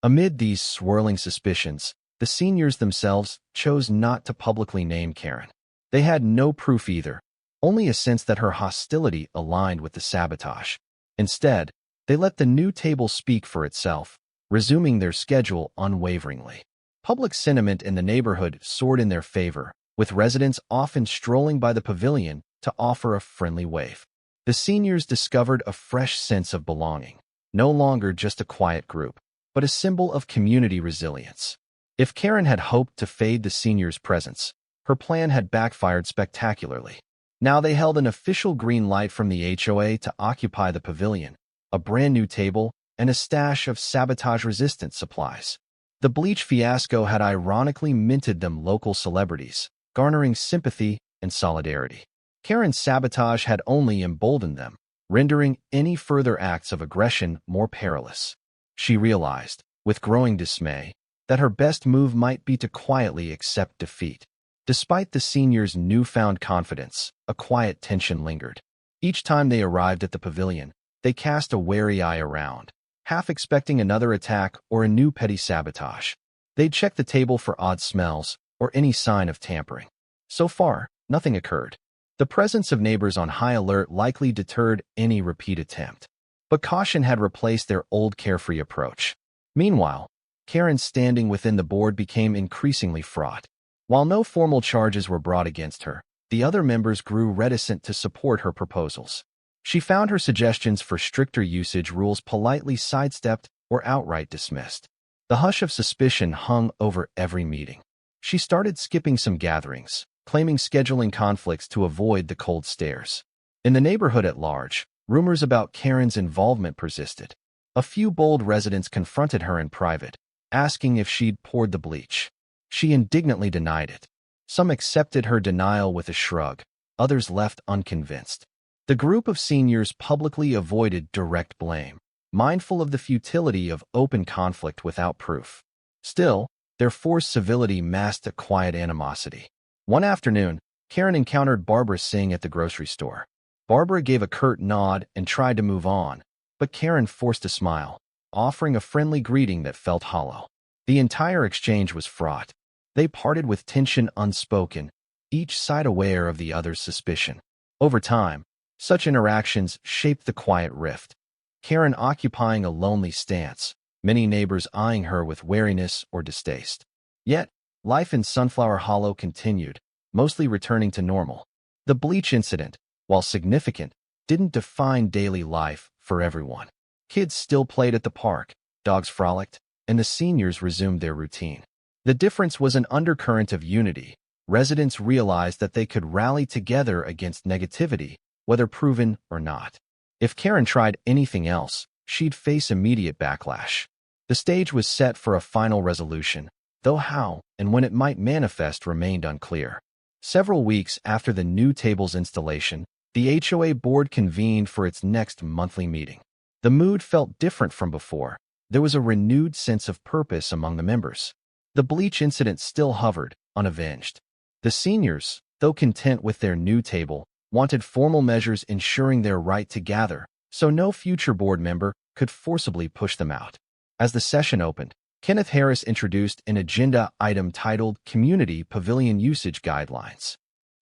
Amid these swirling suspicions, the seniors themselves chose not to publicly name Karen. They had no proof either, only a sense that her hostility aligned with the sabotage. Instead, they let the new table speak for itself, resuming their schedule unwaveringly. Public sentiment in the neighborhood soared in their favor, with residents often strolling by the pavilion to offer a friendly wave. The seniors discovered a fresh sense of belonging, no longer just a quiet group, but a symbol of community resilience. If Karen had hoped to fade the seniors' presence, her plan had backfired spectacularly. Now they held an official green light from the HOA to occupy the pavilion, a brand new table, and a stash of sabotage-resistant supplies. The Bleach fiasco had ironically minted them local celebrities, garnering sympathy and solidarity. Karen's sabotage had only emboldened them, rendering any further acts of aggression more perilous. She realized, with growing dismay, that her best move might be to quietly accept defeat. Despite the seniors' newfound confidence, a quiet tension lingered. Each time they arrived at the pavilion, they cast a wary eye around, half expecting another attack or a new petty sabotage. They'd check the table for odd smells or any sign of tampering. So far, nothing occurred. The presence of neighbors on high alert likely deterred any repeat attempt. But caution had replaced their old carefree approach. Meanwhile, Karen's standing within the board became increasingly fraught. While no formal charges were brought against her, the other members grew reticent to support her proposals. She found her suggestions for stricter usage rules politely sidestepped or outright dismissed. The hush of suspicion hung over every meeting. She started skipping some gatherings, claiming scheduling conflicts to avoid the cold stares. In the neighborhood at large, rumors about Karen's involvement persisted. A few bold residents confronted her in private, asking if she'd poured the bleach. She indignantly denied it. Some accepted her denial with a shrug, others left unconvinced. The group of seniors publicly avoided direct blame, mindful of the futility of open conflict without proof. Still, their forced civility masked a quiet animosity. One afternoon, Karen encountered Barbara Singh at the grocery store. Barbara gave a curt nod and tried to move on, but Karen forced a smile, offering a friendly greeting that felt hollow. The entire exchange was fraught. They parted with tension unspoken, each side aware of the other's suspicion. Over time, such interactions shaped the quiet rift. Karen occupying a lonely stance, many neighbors eyeing her with wariness or distaste. Yet, life in Sunflower Hollow continued, mostly returning to normal. The Bleach incident, while significant, didn't define daily life for everyone. Kids still played at the park, dogs frolicked, and the seniors resumed their routine. The difference was an undercurrent of unity. Residents realized that they could rally together against negativity, whether proven or not. If Karen tried anything else, she'd face immediate backlash. The stage was set for a final resolution, though how and when it might manifest remained unclear. Several weeks after the new table's installation, the HOA board convened for its next monthly meeting. The mood felt different from before. There was a renewed sense of purpose among the members. The Bleach incident still hovered, unavenged. The seniors, though content with their new table, wanted formal measures ensuring their right to gather, so no future board member could forcibly push them out. As the session opened, Kenneth Harris introduced an agenda item titled Community Pavilion Usage Guidelines.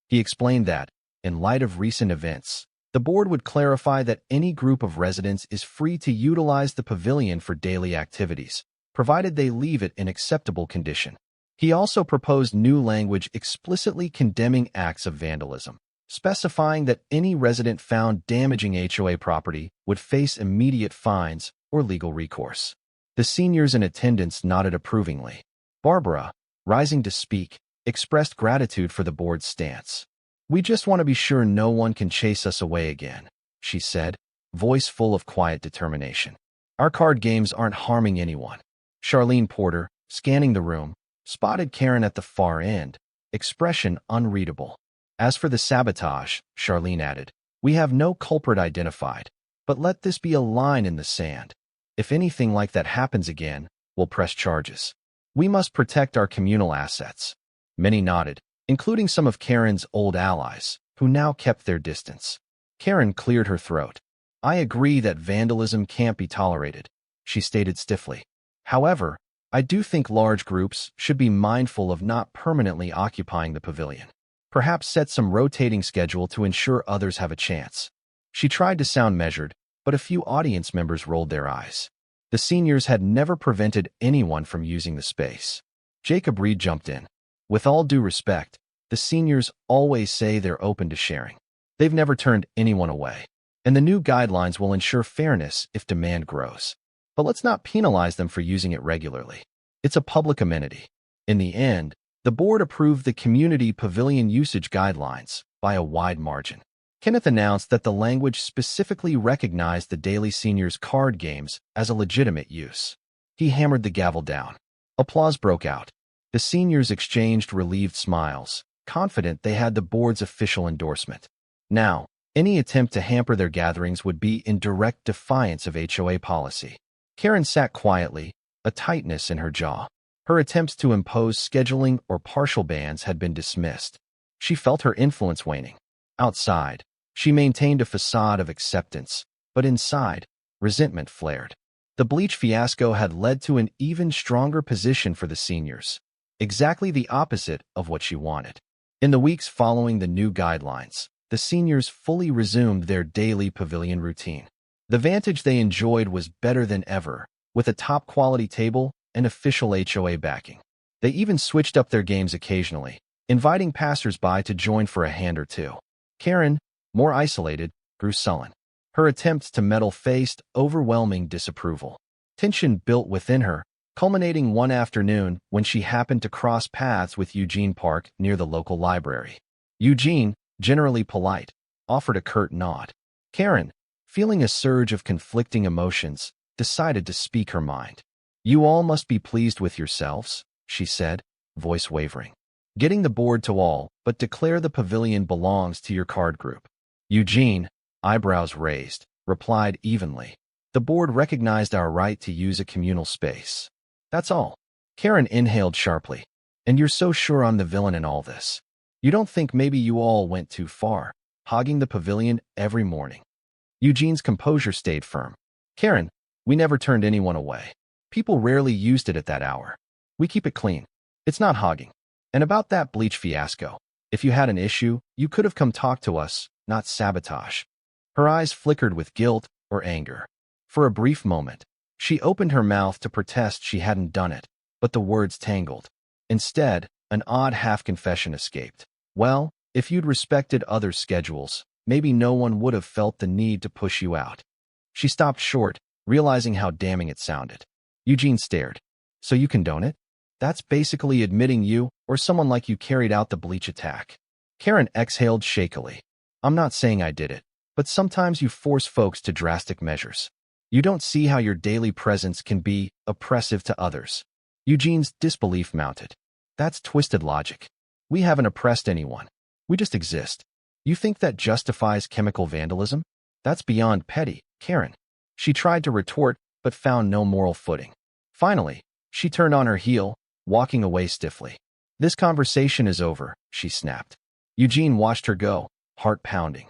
He explained that, in light of recent events, the board would clarify that any group of residents is free to utilize the pavilion for daily activities, provided they leave it in acceptable condition. He also proposed new language explicitly condemning acts of vandalism, specifying that any resident found damaging HOA property would face immediate fines or legal recourse. The seniors in attendance nodded approvingly. Barbara, rising to speak, expressed gratitude for the board's stance. "We just want to be sure no one can chase us away again," she said, voice full of quiet determination. "Our card games aren't harming anyone." Charlene Porter, scanning the room, spotted Karen at the far end, expression unreadable. "As for the sabotage," Charlene added, "we have no culprit identified, but let this be a line in the sand. If anything like that happens again, we'll press charges. We must protect our communal assets." Many nodded, including some of Karen's old allies, who now kept their distance. Karen cleared her throat. "I agree that vandalism can't be tolerated," she stated stiffly. "However, I do think large groups should be mindful of not permanently occupying the pavilion. Perhaps set some rotating schedule to ensure others have a chance." She tried to sound measured, but a few audience members rolled their eyes. The seniors had never prevented anyone from using the space. Jacob Reed jumped in. "With all due respect, the seniors always say they're open to sharing. They've never turned anyone away, and the new guidelines will ensure fairness if demand grows. But let's not penalize them for using it regularly. It's a public amenity." In the end, the board approved the Community Pavilion Usage Guidelines by a wide margin. Kenneth announced that the language specifically recognized the daily seniors' card games as a legitimate use. He hammered the gavel down. Applause broke out. The seniors exchanged relieved smiles, confident they had the board's official endorsement. Now, any attempt to hamper their gatherings would be in direct defiance of HOA policy. Karen sat quietly, a tightness in her jaw. Her attempts to impose scheduling or partial bans had been dismissed. She felt her influence waning. Outside, she maintained a facade of acceptance, but inside, resentment flared. The Bleach fiasco had led to an even stronger position for the seniors, exactly the opposite of what she wanted. In the weeks following the new guidelines, the seniors fully resumed their daily pavilion routine. The vantage they enjoyed was better than ever, with a top-quality table and official HOA backing. They even switched up their games occasionally, inviting passers-by to join for a hand or two. Karen, more isolated, grew sullen. Her attempts to meddle faced overwhelming disapproval. Tension built within her, culminating one afternoon when she happened to cross paths with Eugene Park near the local library. Eugene, generally polite, offered a curt nod. Karen, feeling a surge of conflicting emotions, decided to speak her mind. "You all must be pleased with yourselves," she said, voice wavering. "Getting the board to all but declare the pavilion belongs to your card group." Eugene, eyebrows raised, replied evenly. "The board recognized our right to use a communal space. That's all." Karen inhaled sharply. "And you're so sure I'm the villain in all this? You don't think maybe you all went too far, hogging the pavilion every morning?" Eugene's composure stayed firm. "Karen, we never turned anyone away. People rarely used it at that hour. We keep it clean. It's not hogging. And about that Bleach fiasco, if you had an issue, you could have come talk to us, not sabotage." Her eyes flickered with guilt or anger. For a brief moment, she opened her mouth to protest she hadn't done it, but the words tangled. Instead, an odd half-confession escaped. "Well, if you'd respected other schedules, maybe no one would have felt the need to push you out." She stopped short, realizing how damning it sounded. Eugene stared. "So you condone it? That's basically admitting you or someone like you carried out the Bleach attack." Karen exhaled shakily. "I'm not saying I did it, but sometimes you force folks to drastic measures. You don't see how your daily presence can be oppressive to others. Eugene's disbelief mounted. That's twisted logic. We haven't oppressed anyone. We just exist. You think that justifies chemical vandalism? That's beyond petty, Karen. She tried to retort, but found no moral footing. Finally, she turned on her heel, walking away stiffly. This conversation is over, she snapped. Eugene watched her go, heart pounding.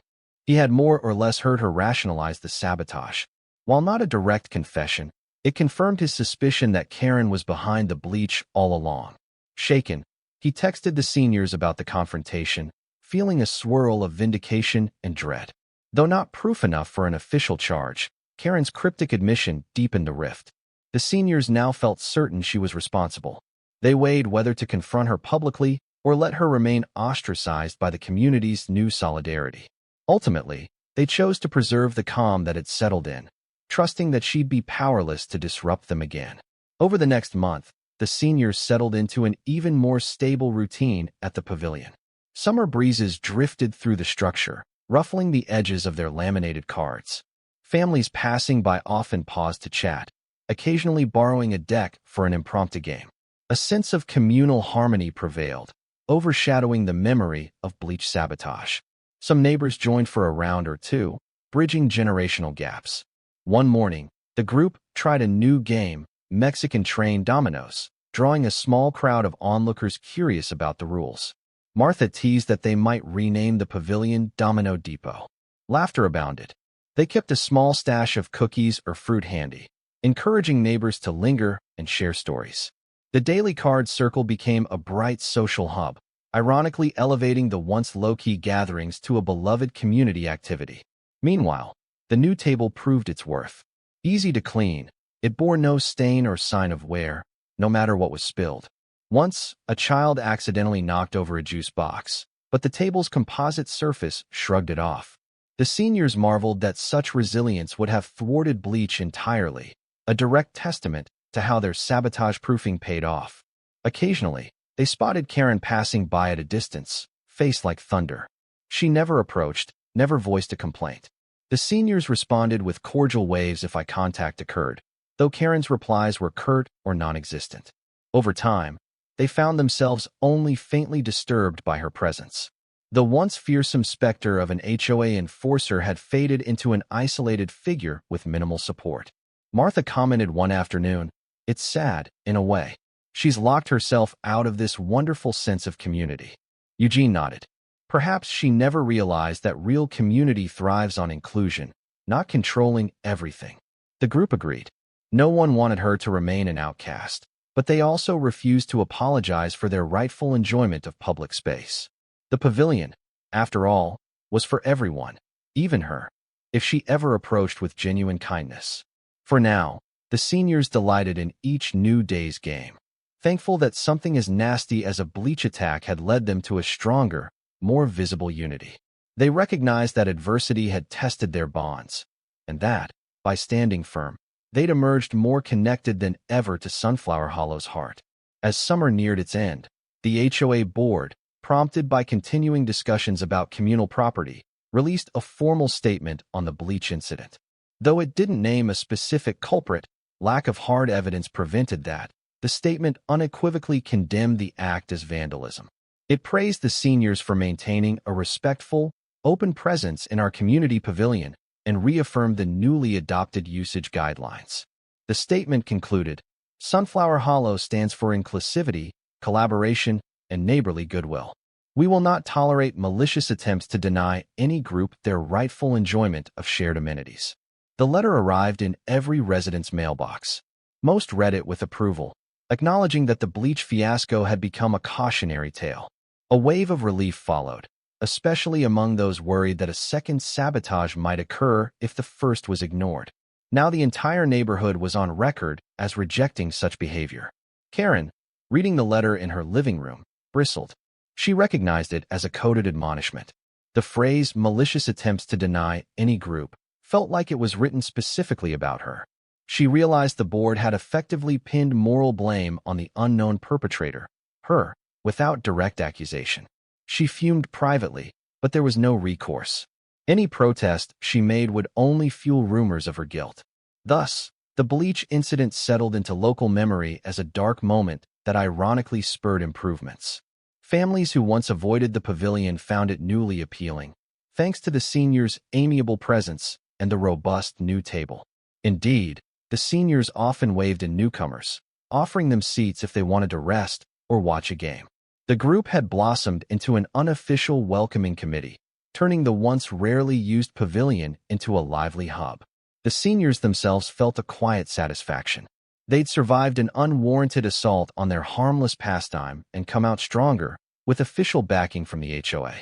He had more or less heard her rationalize the sabotage. While not a direct confession, it confirmed his suspicion that Karen was behind the bleach all along. Shaken, he texted the seniors about the confrontation, feeling a swirl of vindication and dread. Though not proof enough for an official charge, Karen's cryptic admission deepened the rift. The seniors now felt certain she was responsible. They weighed whether to confront her publicly or let her remain ostracized by the community's new solidarity. Ultimately, they chose to preserve the calm that had settled in, trusting that she'd be powerless to disrupt them again. Over the next month, the seniors settled into an even more stable routine at the pavilion. Summer breezes drifted through the structure, ruffling the edges of their laminated cards. Families passing by often paused to chat, occasionally borrowing a deck for an impromptu game. A sense of communal harmony prevailed, overshadowing the memory of Bleach sabotage. Some neighbors joined for a round or two, bridging generational gaps. One morning, the group tried a new game, Mexican train dominoes, drawing a small crowd of onlookers curious about the rules. Martha teased that they might rename the pavilion Domino Depot. Laughter abounded. They kept a small stash of cookies or fruit handy, encouraging neighbors to linger and share stories. The daily card circle became a bright social hub, ironically elevating the once low-key gatherings to a beloved community activity. Meanwhile, the new table proved its worth. Easy to clean, it bore no stain or sign of wear, no matter what was spilled. Once, a child accidentally knocked over a juice box, but the table's composite surface shrugged it off. The seniors marveled that such resilience would have thwarted Bleach entirely, a direct testament to how their sabotage-proofing paid off. Occasionally, they spotted Karen passing by at a distance, face like thunder. She never approached, never voiced a complaint. The seniors responded with cordial waves if eye contact occurred, though Karen's replies were curt or non-existent. Over time, they found themselves only faintly disturbed by her presence. The once fearsome specter of an HOA enforcer had faded into an isolated figure with minimal support. Martha commented one afternoon, "It's sad, in a way. She's locked herself out of this wonderful sense of community." Eugene nodded. Perhaps she never realized that real community thrives on inclusion, not controlling everything. The group agreed. No one wanted her to remain an outcast, but they also refused to apologize for their rightful enjoyment of public space. The pavilion, after all, was for everyone, even her, if she ever approached with genuine kindness. For now, the seniors delighted in each new day's game, thankful that something as nasty as a bleach attack had led them to a stronger, more visible unity. They recognized that adversity had tested their bonds, and that, by standing firm, they'd emerged more connected than ever to Sunflower Hollow's heart. As summer neared its end, the HOA board, prompted by continuing discussions about communal property, released a formal statement on the bleach incident. Though it didn't name a specific culprit, lack of hard evidence prevented that. The statement unequivocally condemned the act as vandalism. It praised the seniors for maintaining a respectful, open presence in our community pavilion and reaffirmed the newly adopted usage guidelines. The statement concluded, "Sunflower Hollow stands for inclusivity, collaboration, and neighborly goodwill. We will not tolerate malicious attempts to deny any group their rightful enjoyment of shared amenities." The letter arrived in every resident's mailbox. Most read it with approval, acknowledging that the bleach fiasco had become a cautionary tale. A wave of relief followed, especially among those worried that a second sabotage might occur if the first was ignored. Now the entire neighborhood was on record as rejecting such behavior. Karen, reading the letter in her living room, bristled. She recognized it as a coded admonishment. The phrase "malicious attempts to deny any group" felt like it was written specifically about her. She realized the board had effectively pinned moral blame on the unknown perpetrator, her, without direct accusation. She fumed privately, but there was no recourse. Any protest she made would only fuel rumors of her guilt. Thus, the Bleach incident settled into local memory as a dark moment that ironically spurred improvements. Families who once avoided the pavilion found it newly appealing, thanks to the seniors' amiable presence and the robust new table. Indeed, the seniors often waved in newcomers, offering them seats if they wanted to rest or watch a game. The group had blossomed into an unofficial welcoming committee, turning the once rarely used pavilion into a lively hub. The seniors themselves felt a quiet satisfaction. They'd survived an unwarranted assault on their harmless pastime and come out stronger, with official backing from the HOA.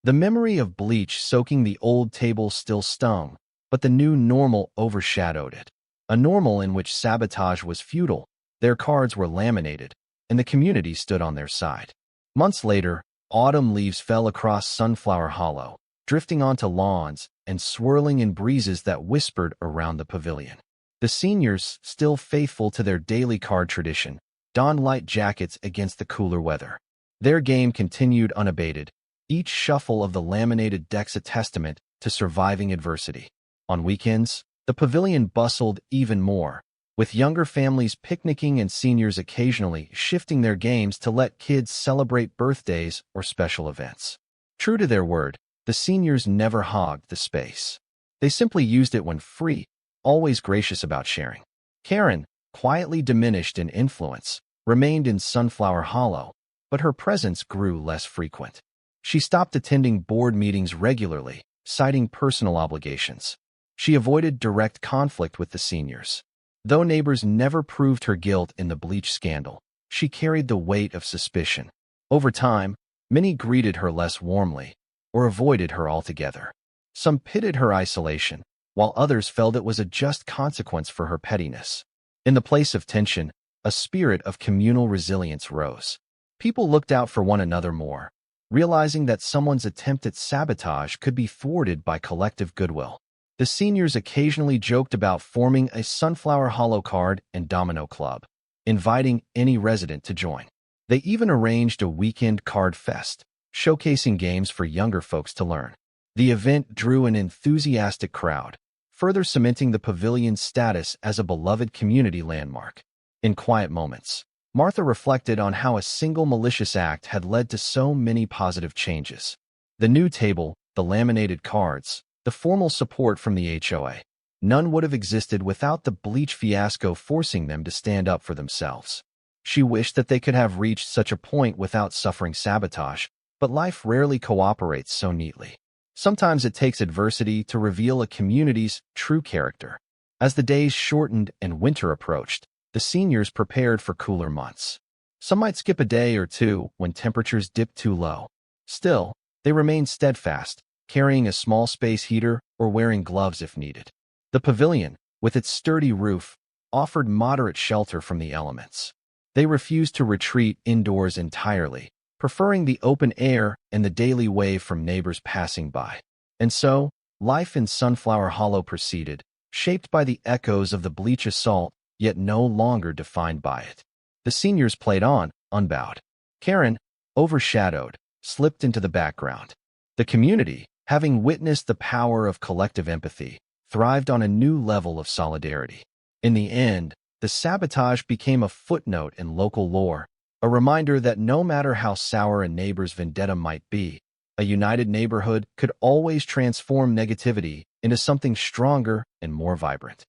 The memory of Bleach soaking the old table still stung, but the new normal overshadowed it. A normal in which sabotage was futile, their cards were laminated, and the community stood on their side. Months later, autumn leaves fell across Sunflower Hollow, drifting onto lawns and swirling in breezes that whispered around the pavilion. The seniors, still faithful to their daily card tradition, donned light jackets against the cooler weather. Their game continued unabated, each shuffle of the laminated decks a testament to surviving adversity. On weekends, the pavilion bustled even more, with younger families picnicking and seniors occasionally shifting their games to let kids celebrate birthdays or special events. True to their word, the seniors never hogged the space. They simply used it when free, always gracious about sharing. Karen, quietly diminished in influence, remained in Sunflower Hollow, but her presence grew less frequent. She stopped attending board meetings regularly, citing personal obligations. She avoided direct conflict with the seniors. Though neighbors never proved her guilt in the Bleach scandal, she carried the weight of suspicion. Over time, many greeted her less warmly, or avoided her altogether. Some pitted her isolation, while others felt it was a just consequence for her pettiness. In the place of tension, a spirit of communal resilience rose. People looked out for one another more, realizing that someone's attempt at sabotage could be thwarted by collective goodwill. The seniors occasionally joked about forming a Sunflower Hollow card and domino club, inviting any resident to join. They even arranged a weekend card fest, showcasing games for younger folks to learn. The event drew an enthusiastic crowd, further cementing the pavilion's status as a beloved community landmark. In quiet moments, Martha reflected on how a single malicious act had led to so many positive changes. The new table, the laminated cards, the formal support from the HOA. None would have existed without the Bleach fiasco forcing them to stand up for themselves. She wished that they could have reached such a point without suffering sabotage, but life rarely cooperates so neatly. Sometimes it takes adversity to reveal a community's true character. As the days shortened and winter approached, the seniors prepared for cooler months. Some might skip a day or two when temperatures dipped too low. Still, they remained steadfast, carrying a small space heater or wearing gloves if needed. The pavilion, with its sturdy roof, offered moderate shelter from the elements. They refused to retreat indoors entirely, preferring the open air and the daily wave from neighbors passing by. And so, life in Sunflower Hollow proceeded, shaped by the echoes of the Bleach assault, yet no longer defined by it. The seniors played on, unbowed. Karen, overshadowed, slipped into the background. The community, having witnessed the power of collective empathy, thrived on a new level of solidarity. In the end, the sabotage became a footnote in local lore, a reminder that no matter how sour a neighbor's vendetta might be, a united neighborhood could always transform negativity into something stronger and more vibrant.